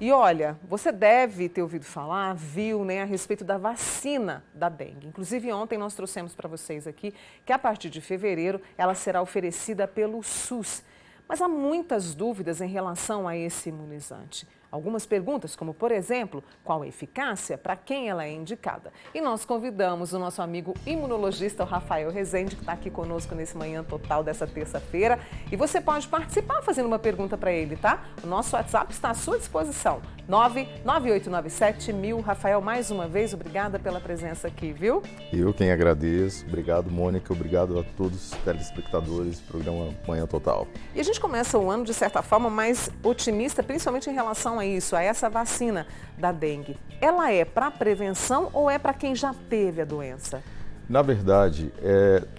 E olha, você deve ter ouvido falar, viu, né, a respeito da vacina da dengue. Inclusive, ontem nós trouxemos para vocês aqui que a partir de fevereiro ela será oferecida pelo SUS. Mas há muitas dúvidas em relação a esse imunizante. Algumas perguntas, como por exemplo, qual a eficácia, para quem ela é indicada. E nós convidamos o nosso amigo imunologista, o Rafael Rezende, que está aqui conosco nesse Manhã Total dessa terça-feira. E você pode participar fazendo uma pergunta para ele, tá? O nosso WhatsApp está à sua disposição, 99897.1000. Rafael, mais uma vez, obrigada pela presença aqui, viu? Eu quem agradeço. Obrigado, Mônica. Obrigado a todos os telespectadores do programa Manhã Total. E a gente começa o ano, de certa forma, mais otimista, principalmente em relação a isso, a essa vacina da dengue. Ela é para prevenção ou é para quem já teve a doença? Na verdade,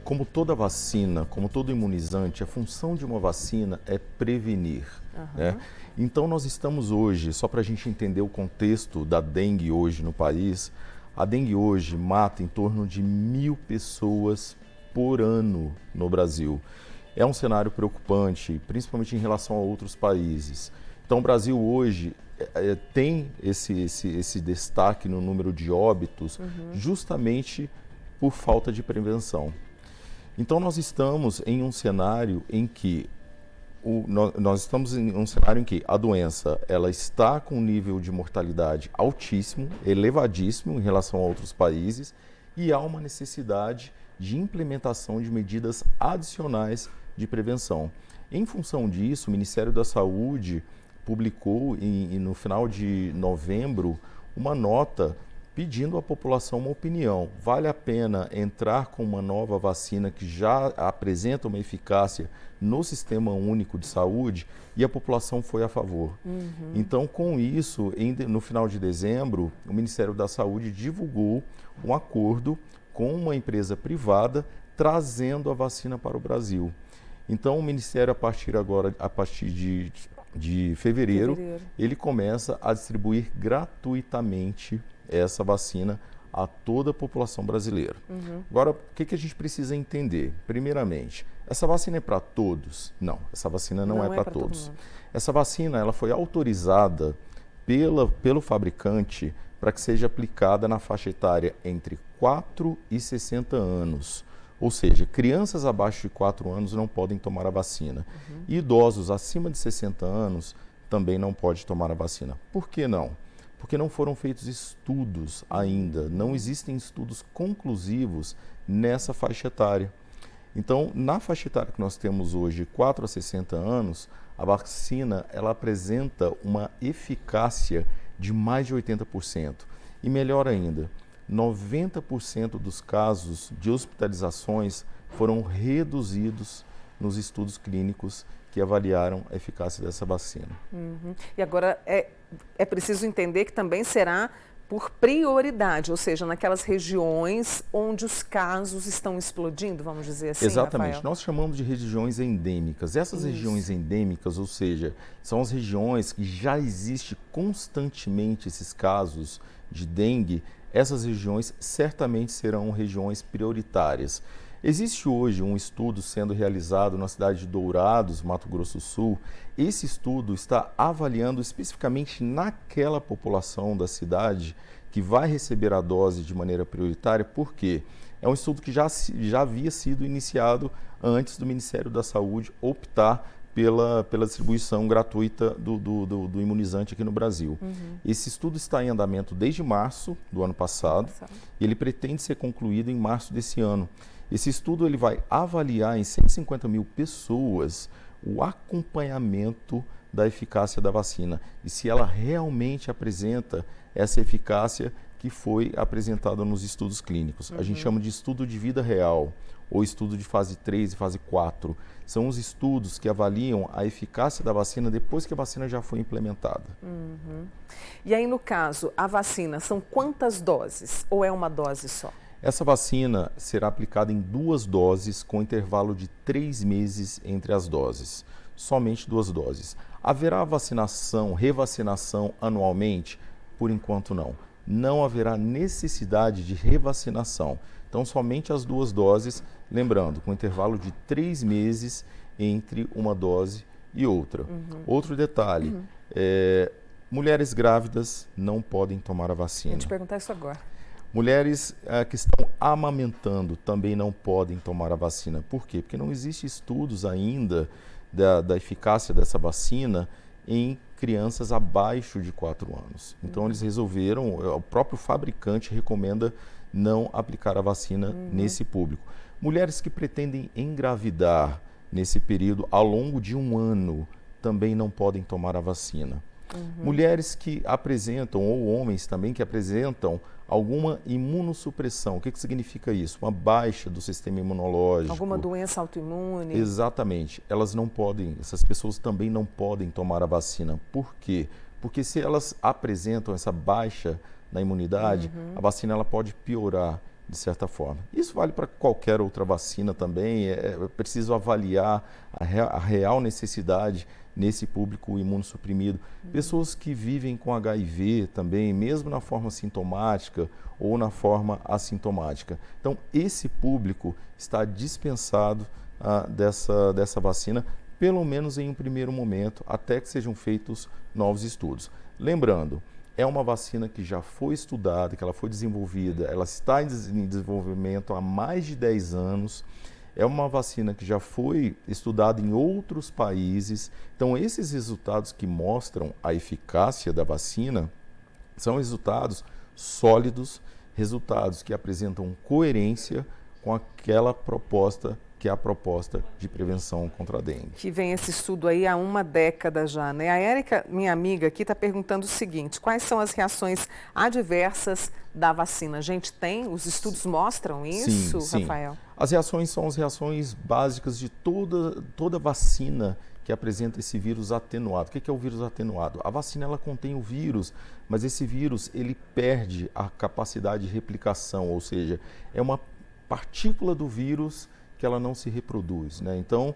como toda vacina, como todo imunizante, a função de uma vacina é prevenir. Né? Então nós estamos hoje, só para a gente entender o contexto da dengue hoje no país, a dengue hoje mata em torno de 1.000 pessoas por ano no Brasil. É um cenário preocupante, principalmente em relação a outros países. Então, o Brasil hoje tem esse destaque no número de óbitos justamente por falta de prevenção. Então, nós estamos em um cenário em que a doença ela está com um nível de mortalidade altíssimo, elevadíssimo em relação a outros países e há uma necessidade de implementação de medidas adicionais de prevenção. Em função disso, o Ministério da Saúde publicou no final de novembro uma nota pedindo à população uma opinião. Vale a pena entrar com uma nova vacina que já apresenta uma eficácia no Sistema Único de Saúde? E a população foi a favor. Então, com isso, no final de dezembro, o Ministério da Saúde divulgou um acordo com uma empresa privada trazendo a vacina para o Brasil. Então, o Ministério, a partir de fevereiro, ele começa a distribuir gratuitamente essa vacina a toda a população brasileira. Agora, o que a gente precisa entender? Primeiramente, essa vacina é para todos? Não, essa vacina não é para todos. Essa vacina ela foi autorizada pelo fabricante para que seja aplicada na faixa etária entre 4 e 60 anos. Ou seja, crianças abaixo de 4 anos não podem tomar a vacina. E idosos acima de 60 anos também não podem tomar a vacina. Por que não? Porque não foram feitos estudos ainda. Não existem estudos conclusivos nessa faixa etária. Então, na faixa etária que nós temos hoje, 4 a 60 anos, a vacina ela apresenta uma eficácia de mais de 80%. E melhor ainda, 90% dos casos de hospitalizações foram reduzidos nos estudos clínicos que avaliaram a eficácia dessa vacina. E agora é preciso entender que também será por prioridade, ou seja, naquelas regiões onde os casos estão explodindo, vamos dizer assim, Exatamente. Rafael? Nós chamamos de regiões endêmicas. Essas regiões endêmicas, ou seja, são as regiões que já existe constantemente esses casos de dengue. Essas regiões certamente serão regiões prioritárias. Existe hoje um estudo sendo realizado na cidade de Dourados, Mato Grosso do Sul. Esse estudo está avaliando especificamente naquela população da cidade que vai receber a dose de maneira prioritária, porque é um estudo que já havia sido iniciado antes do Ministério da Saúde optar pela distribuição gratuita do imunizante aqui no Brasil. Esse estudo está em andamento desde março do ano passado e ele pretende ser concluído em março desse ano. Esse estudo ele vai avaliar em 150.000 pessoas o acompanhamento da eficácia da vacina e se ela realmente apresenta essa eficácia que foi apresentada nos estudos clínicos. A gente chama de estudo de vida real ou estudo de fase 3 e fase 4. São os estudos que avaliam a eficácia da vacina depois que a vacina já foi implementada. E aí, no caso, a vacina, são quantas doses ou é uma dose só? Essa vacina será aplicada em 2 doses com intervalo de 3 meses entre as doses. Somente 2 doses. Haverá vacinação, revacinação anualmente? Por enquanto não. Não haverá necessidade de revacinação. Então, somente as 2 doses, lembrando, com intervalo de 3 meses entre uma dose e outra. Outro detalhe, Mulheres grávidas não podem tomar a Eu vacina. ia te perguntar isso agora. Mulheres que estão amamentando também não podem tomar a vacina. Por quê? Porque não existem estudos ainda da eficácia dessa vacina em crianças abaixo de 4 anos. Então eles resolveram, o próprio fabricante recomenda não aplicar a vacina nesse público. Mulheres que pretendem engravidar nesse período ao longo de 1 ano também não podem tomar a vacina. Mulheres que apresentam, ou homens também que apresentam alguma imunossupressão. O que significa isso? Uma baixa do sistema imunológico. Alguma doença autoimune? Exatamente. Elas não podem, essas pessoas também não podem tomar a vacina. Por quê? Porque se elas apresentam essa baixa na imunidade, a vacina ela pode piorar de certa forma. Isso vale para qualquer outra vacina também. É preciso avaliar a real necessidade nesse público imunossuprimido. Pessoas que vivem com HIV também, mesmo na forma sintomática ou na forma assintomática. Então, esse público está dispensado dessa vacina, pelo menos em um primeiro momento, até que sejam feitos novos estudos. Lembrando, é uma vacina que já foi estudada, que ela foi desenvolvida, ela está em desenvolvimento há mais de 10 anos. É uma vacina que já foi estudada em outros países. Então, esses resultados que mostram a eficácia da vacina são resultados sólidos, resultados que apresentam coerência com aquela proposta que é a proposta de prevenção contra a dengue. Que vem esse estudo aí há 1 década já, né? A Érica, minha amiga aqui, está perguntando o seguinte: quais são as reações adversas da vacina? A gente tem? Os estudos mostram isso, sim. Rafael? As reações são as reações básicas de toda vacina que apresenta esse vírus atenuado. O que é o vírus atenuado? A vacina ela contém o vírus, mas esse vírus ele perde a capacidade de replicação, ou seja, é uma partícula do vírus que ela não se reproduz, né? Então,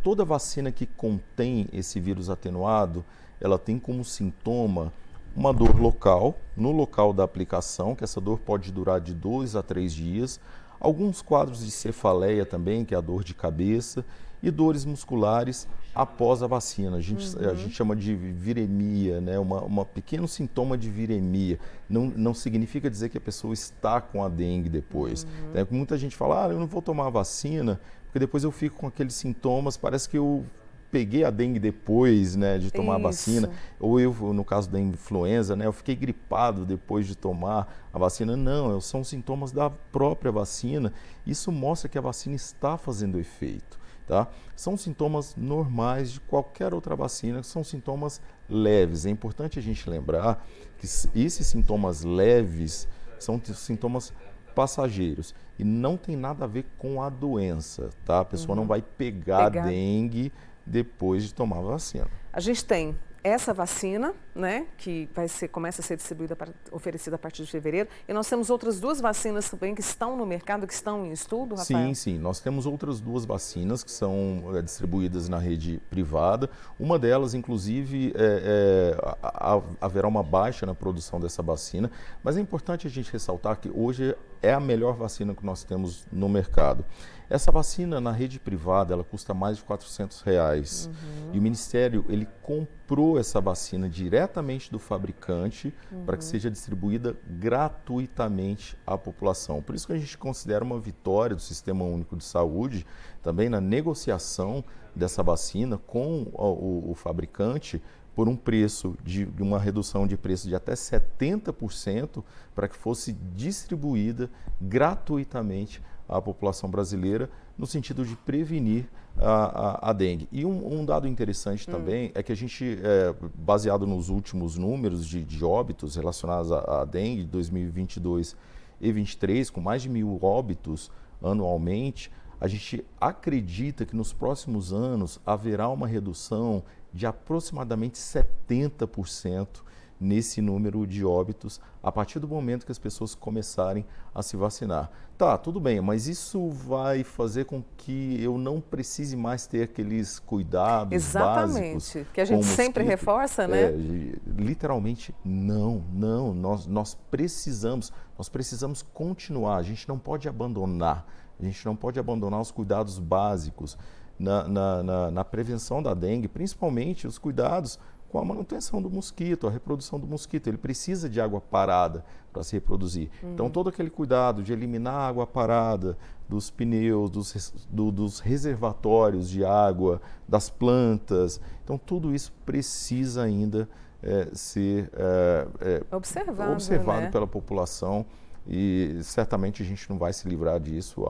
toda vacina que contém esse vírus atenuado, ela tem como sintoma uma dor local, no local da aplicação, que essa dor pode durar de 2 a 3 dias, alguns quadros de cefaleia também, que é a dor de cabeça, e dores musculares após a vacina. A gente chama de viremia, né? Uma pequeno sintoma de viremia. Não significa dizer que a pessoa está com a dengue depois. Né? Muita gente fala, eu não vou tomar a vacina, porque depois eu fico com aqueles sintomas, parece que eu peguei a dengue depois, né, de tomar a vacina. Ou eu, no caso da influenza, né, eu fiquei gripado depois de tomar a vacina. Não, são sintomas da própria vacina. Isso mostra que a vacina está fazendo efeito. Tá? São sintomas normais de qualquer outra vacina, são sintomas leves. É importante a gente lembrar que esses sintomas leves são sintomas passageiros e não tem nada a ver com a doença. Tá? A pessoa não vai pegar dengue depois de tomar a vacina. A gente tem essa vacina, né, que começa a ser distribuída, oferecida a partir de fevereiro, e nós temos outras 2 vacinas também que estão no mercado, que estão em estudo, Rafael? Sim. Nós temos outras 2 vacinas que são distribuídas na rede privada. Uma delas, inclusive, haverá uma baixa na produção dessa vacina, mas é importante a gente ressaltar que hoje é a melhor vacina que nós temos no mercado. Essa vacina na rede privada, ela custa mais de R$400. E o Ministério, ele comprou essa vacina diretamente do fabricante para que seja distribuída gratuitamente à população. Por isso que a gente considera uma vitória do Sistema Único de Saúde, também na negociação dessa vacina com o fabricante, por um preço de uma redução de preço de até 70% para que fosse distribuída gratuitamente à população brasileira no sentido de prevenir a dengue. E um dado interessante também é que a gente, baseado nos últimos números de óbitos relacionados à dengue de 2022 e 2023, com mais de 1.000 óbitos anualmente, a gente acredita que nos próximos anos haverá uma redução de aproximadamente 70% nesse número de óbitos a partir do momento que as pessoas começarem a se vacinar. Tá, tudo bem, mas isso vai fazer com que eu não precise mais ter aqueles cuidados básicos. Que a gente sempre reforça, né? Literalmente, não. Nós precisamos continuar, a gente não pode abandonar. A gente não pode abandonar os cuidados básicos na prevenção da dengue, principalmente os cuidados com a manutenção do mosquito, a reprodução do mosquito. Ele precisa de água parada para se reproduzir. Então, todo aquele cuidado de eliminar a água parada dos pneus, dos reservatórios de água, das plantas. Então, tudo isso precisa ainda ser observado, né, pela população. E certamente a gente não vai se livrar disso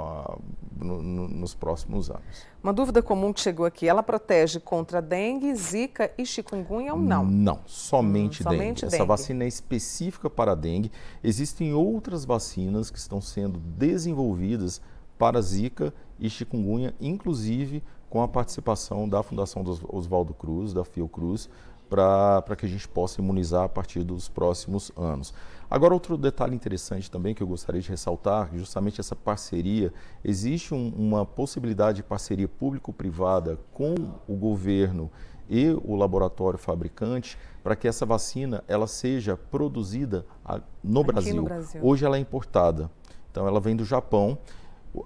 nos próximos anos. Uma dúvida comum que chegou aqui, ela protege contra dengue, zika e chikungunya ou não? Não, somente dengue. Somente Essa dengue. vacina é específica para dengue. Existem outras vacinas que estão sendo desenvolvidas para zika e chikungunya, inclusive com a participação da Fundação Oswaldo Cruz, da Fiocruz, para que a gente possa imunizar a partir dos próximos anos. Agora, outro detalhe interessante também que eu gostaria de ressaltar, justamente essa parceria, existe uma possibilidade de parceria público-privada com o governo e o laboratório fabricante para que essa vacina ela seja produzida no Brasil. Hoje ela é importada, então ela vem do Japão.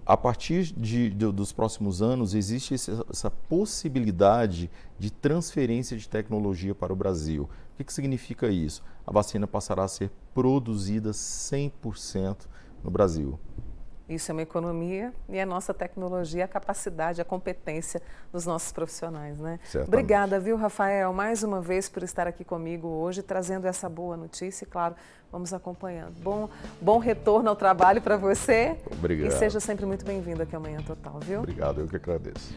A partir dos próximos anos, existe essa possibilidade de transferência de tecnologia para o Brasil. O que significa isso? A vacina passará a ser produzida 100% no Brasil. Isso é uma economia e a nossa tecnologia, a capacidade, a competência dos nossos profissionais, né? Certamente. Obrigada, viu, Rafael, mais uma vez por estar aqui comigo hoje, trazendo essa boa notícia e, claro, vamos acompanhando. Bom retorno ao trabalho para você. Obrigado. E seja sempre muito bem-vindo aqui ao Manhã Total, viu? Obrigado, eu que agradeço.